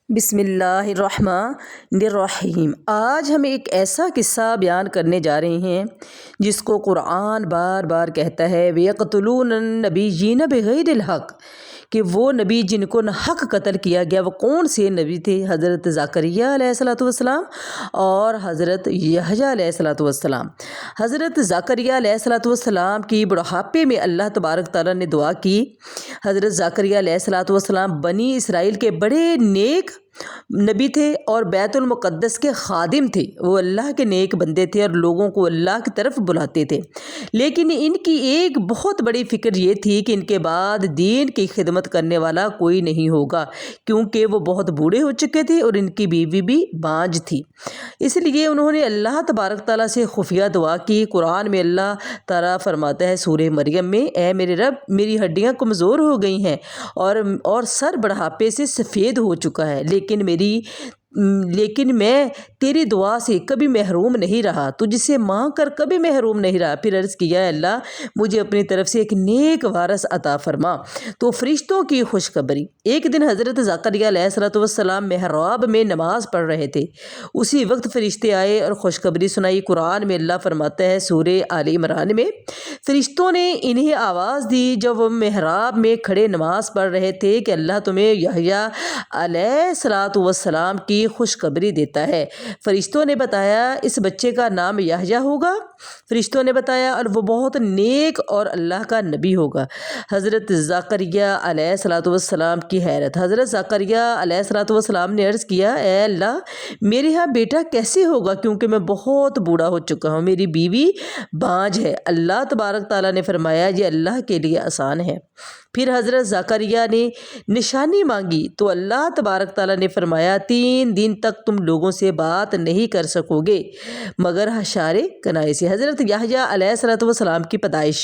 بسم اللہ الرحمن الرحیم۔ آج ہم ایک ایسا قصہ بیان کرنے جا رہے ہیں جس کو قرآن بار بار کہتا ہے وَيَقْتُلُونَ النَّبِيِّينَ بِغَيْرِ الْحَقِّ، کہ وہ نبی جن کو حق قتل کیا گیا وہ کون سے نبی تھے؟ حضرت زکریہ علیہ السلام اور حضرت یحییٰ علیہ السلام۔ حضرت زکریہ علیہ السلام کی بڑھاپے میں اللہ تبارک تعالیٰ نے دعا کی۔ حضرت زکریہ علیہ السلام بنی اسرائیل کے بڑے نیک نبی تھے اور بیت المقدس کے خادم تھے۔ وہ اللہ کے نیک بندے تھے اور لوگوں کو اللہ کی طرف بلاتے تھے، لیکن ان کی ایک بہت بڑی فکر یہ تھی کہ ان کے بعد دین کی خدمت کرنے والا کوئی نہیں ہوگا، کیونکہ وہ بہت بوڑھے ہو چکے تھے اور ان کی بیوی بھی بانجھ تھی۔ اس لیے انہوں نے اللہ تبارک تعالیٰ سے خفیہ دعا کی۔ قرآن میں اللہ تعالیٰ فرماتا ہے سورہ مریم میں، اے میرے رب، میری ہڈیاں کمزور ہو گئی ہیں اور سر بڑھاپے سے سفید ہو چکا ہے، لیکن میں تیری دعا سے کبھی محروم نہیں رہا، تجھ سے مانگ کر کبھی محروم نہیں رہا۔ پھر عرض کیا، اے اللہ، مجھے اپنی طرف سے ایک نیک وارث عطا فرما۔ تو فرشتوں کی خوشخبری۔ ایک دن حضرت زکریہ علیہ السلام محراب میں نماز پڑھ رہے تھے، اسی وقت فرشتے آئے اور خوشخبری سنائی۔ قرآن میں اللہ فرماتا ہے سورہ آل عمران میں، فرشتوں نے انہیں آواز دی جب وہ محراب میں کھڑے نماز پڑھ رہے تھے کہ اللہ تمہیں یحییٰ علیہ السلام کی خوشخبری دیتا ہے۔ فرشتوں نے بتایا اس بچے کا نام یحییٰ ہوگا۔ فرشتوں نے بتایا اور وہ بہت نیک اور اللہ کا نبی ہوگا۔ حضرت زکریہ علیہ السلام کی حیرت۔ حضرت زکریہ علیہ السلام نے عرض کیا، اے اللہ، میرے ہاں بیٹا کیسے ہوگا، کیونکہ میں بہت بوڑھا ہو چکا ہوں، میری بیوی بانجھ ہے۔ اللہ تبارک تعالیٰ نے فرمایا یہ اللہ کے لیے آسان ہے۔ پھر حضرت زکریہ نے نشانی مانگی تو اللہ تبارک تعالیٰ نے فرمایا 3 دن تک تم لوگوں سے بات نہیں کر سکو گے مگر اشارے کنائے سے۔ حضرت یحییٰ علیہ السلام کی پیدائش۔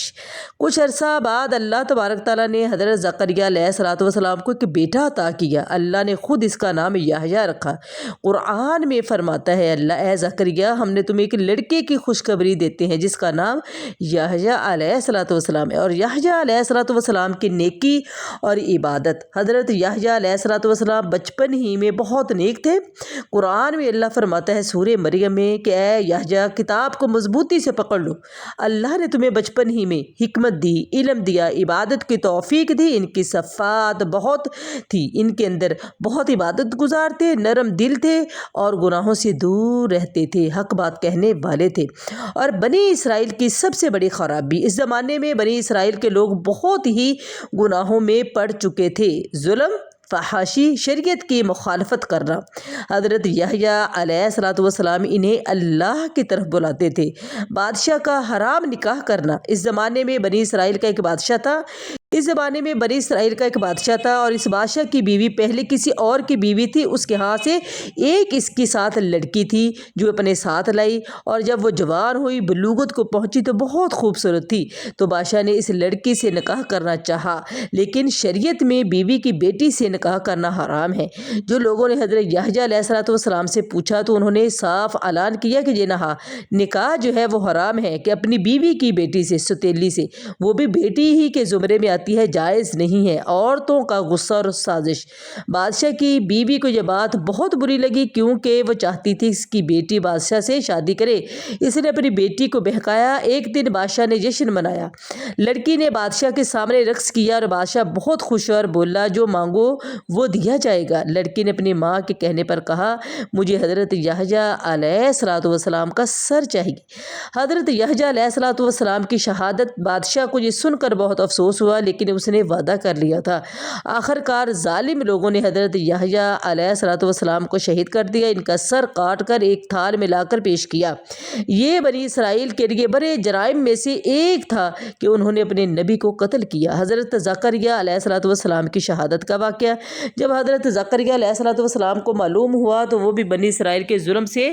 کچھ عرصہ بعد اللہ تبارک تعالیٰ نے حضرت زکریہ علیہ السلام کو ایک بیٹا عطا کیا۔ اللہ نے خود اس کا نام یحییٰ رکھا۔ قرآن میں فرماتا ہے، اللہ اے زکریہ، ہم نے تمہیں ایک لڑکے کی خوشخبری دیتے ہیں جس کا نام یحییٰ علیہ السلام ہے، اور یحییٰ علیہ السلام کی نیکی اور عبادت۔ حضرت یحییٰ علیہ السلام بچپن ہی میں بہت نیک تھے۔ قرآن میں اللہ فرماتا ہے سورہ مریم میں کہ اے یحییٰ، کتاب کو مضبوطی سے پکڑ لو، اللہ نے تمہیں بچپن ہی میں حکمت دی، علم دیا، عبادت کی توفیق دی۔ ان کی صفات بہت تھی، ان کے اندر بہت عبادت گزار تھے، نرم دل تھے اور گناہوں سے دور رہتے تھے، حق بات کہنے والے تھے۔ اور بنی اسرائیل کی سب سے بڑی خرابی، اس زمانے میں بنی اسرائیل کے لوگ بہت ہی گناہوں میں پڑ چکے تھے، ظلم، فحاشی، شریعت کی مخالفت کرنا۔ حضرت یحییٰ علیہ السلام انہیں اللہ کی طرف بلاتے تھے۔ بادشاہ کا حرام نکاح کرنا۔ اس زمانے میں بنی اسرائیل کا ایک بادشاہ تھا اور اس بادشاہ کی بیوی پہلے کسی اور کی بیوی تھی۔ اس کے ہاں سے ایک اس کے ساتھ لڑکی تھی جو اپنے ساتھ لائی، اور جب وہ جوان ہوئی، بلوغت کو پہنچی تو بہت خوبصورت تھی، تو بادشاہ نے اس لڑکی سے نکاح کرنا چاہا، لیکن شریعت میں بیوی کی بیٹی سے نکاح کرنا حرام ہے۔ جو لوگوں نے حضرت یحییٰ علیہ السلام سے پوچھا تو انہوں نے صاف اعلان کیا کہ یہ نکاح جو ہے وہ حرام ہے، کہ اپنی بیوی کی بیٹی سے، ستیلی سے، وہ بھی بیٹی ہی کے زمرے میں آتی ہے، جائز نہیں ہے۔ عورتوں کا غصہ اور سازش۔ بادشاہ کی بیوی کو یہ بات بہت بری لگی، کیونکہ وہ چاہتی تھی اس کی بیٹی بادشاہ سے شادی کرے۔ اس نے اپنی بیٹی کو بہکایا۔ ایک دن بادشاہ نے جشن منایا، لڑکی نے بادشاہ کے سامنے رقص کیا اور بادشاہ بہت خوش اور بولا جو مانگو وہ دیا جائے گا۔ لڑکی نے اپنی ماں کے کہنے پر کہا مجھے حضرت یحییٰ علیہ السلام کا سر چاہیے۔ حضرت یحییٰ علیہ السلام کی شہادت، بادشاہ کو یہ سن کر بہت افسوس ہوا، لیکن اس نے وعدہ کر لیا تھا۔ آخر کار ظالم لوگوں نے حضرت یحییٰ علیہ السلام کو شہید کر دیا، ان کا سر کاٹ کر ایک تھال میں لا کر پیش کیا۔ یہ بنی اسرائیل کے لیے بڑے جرائم میں سے ایک تھا کہ انہوں نے اپنے نبی کو قتل کیا۔ حضرت زکریہ علیہ السلام کی شہادت کا واقعہ۔ جب حضرت زکریہ علیہ السلام کو معلوم ہوا تو وہ بھی بنی اسرائیل کے ظلم سے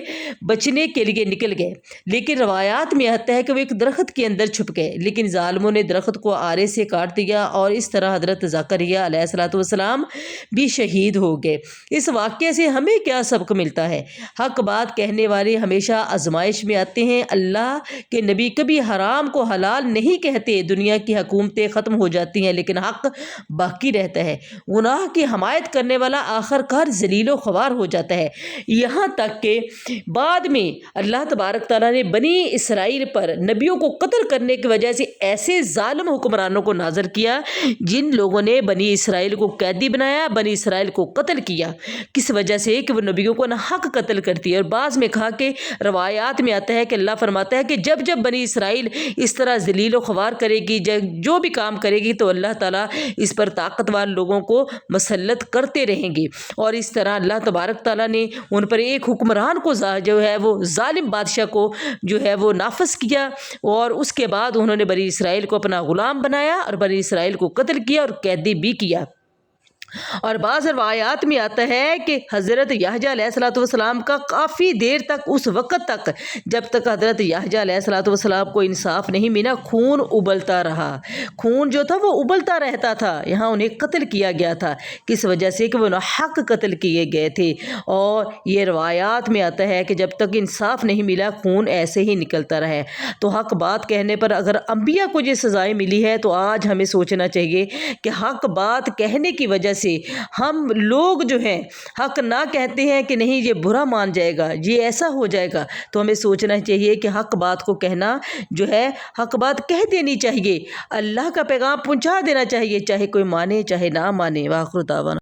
بچنے کے لیے نکل گئے، لیکن روایات میں آتا ہے کہ وہ ایک درخت کے اندر چھپ گئے، لیکن ظالموں نے درخت کو آرے سے کاٹ دیا دیا اور اس طرح حضرت زکریا علیہ السلام بھی شہید ہو گئے۔ اس واقعے سے ہمیں کیا سبق ملتا ہے؟ حق بات کہنے والے ہمیشہ آزمائش میں آتے ہیں۔ اللہ کے نبی کبھی حرام کو حلال نہیں کہتے۔ دنیا کی حکومتیں ختم ہو جاتی ہیں لیکن حق باقی رہتا ہے۔ گناہ کی حمایت کرنے والا آخر کار ذلیل و خوار ہو جاتا ہے۔ یہاں تک کہ بعد میں اللہ تبارک تعالیٰ نے بنی اسرائیل پر نبیوں کو قتل کرنے کی وجہ سے ایسے ظالم حکمرانوں کو نازل کیا جن لوگوں نے بنی اسرائیل کو قیدی بنایا، بنی اسرائیل کو قتل کیا، کس وجہ سے کہ وہ نبیوں کو ناحق قتل کرتی ہے۔ اور بعض میں کہا کہ روایات میں آتا ہے کہ اللہ فرماتا ہے کہ جب جب بنی اسرائیل اس طرح ذلیل و خوار کرے گی، جو بھی کام کرے گی، تو اللہ تعالیٰ اس پر طاقتور لوگوں کو مسلط کرتے رہیں گے۔ اور اس طرح اللہ تبارک تعالیٰ نے ان پر ایک حکمران کو جو ہے وہ ظالم بادشاہ کو جو ہے وہ نافذ کیا، اور اس کے بعد انہوں نے بنی اسرائیل کو اپنا غلام بنایا اور بنی اسرائیل کو قتل کیا اور قیدی بھی کیا۔ اور بعض روایات میں آتا ہے کہ حضرت یحییٰ علیہ السلام کا کافی دیر تک، اس وقت تک جب تک حضرت یحییٰ علیہ السلام کو انصاف نہیں ملا، خون ابلتا رہا۔ خون جو تھا وہ ابلتا رہتا تھا۔ یہاں انہیں قتل کیا گیا تھا، کس وجہ سے کہ وہ ناحق قتل کیے گئے تھے۔ اور یہ روایات میں آتا ہے کہ جب تک انصاف نہیں ملا، خون ایسے ہی نکلتا رہا۔ تو حق بات کہنے پر اگر انبیاء کو یہ سزائیں ملی ہے تو آج ہمیں سوچنا چاہیے کہ حق بات کہنے کی وجہ سے ہم لوگ جو ہیں حق نہ کہتے ہیں کہ نہیں یہ برا مان جائے گا، یہ ایسا ہو جائے گا، تو ہمیں سوچنا چاہیے کہ حق بات کو کہنا جو ہے، حق بات کہہ دینی چاہیے، اللہ کا پیغام پہنچا دینا چاہیے، چاہے کوئی مانے چاہے نہ مانے۔ وآخر دعوانا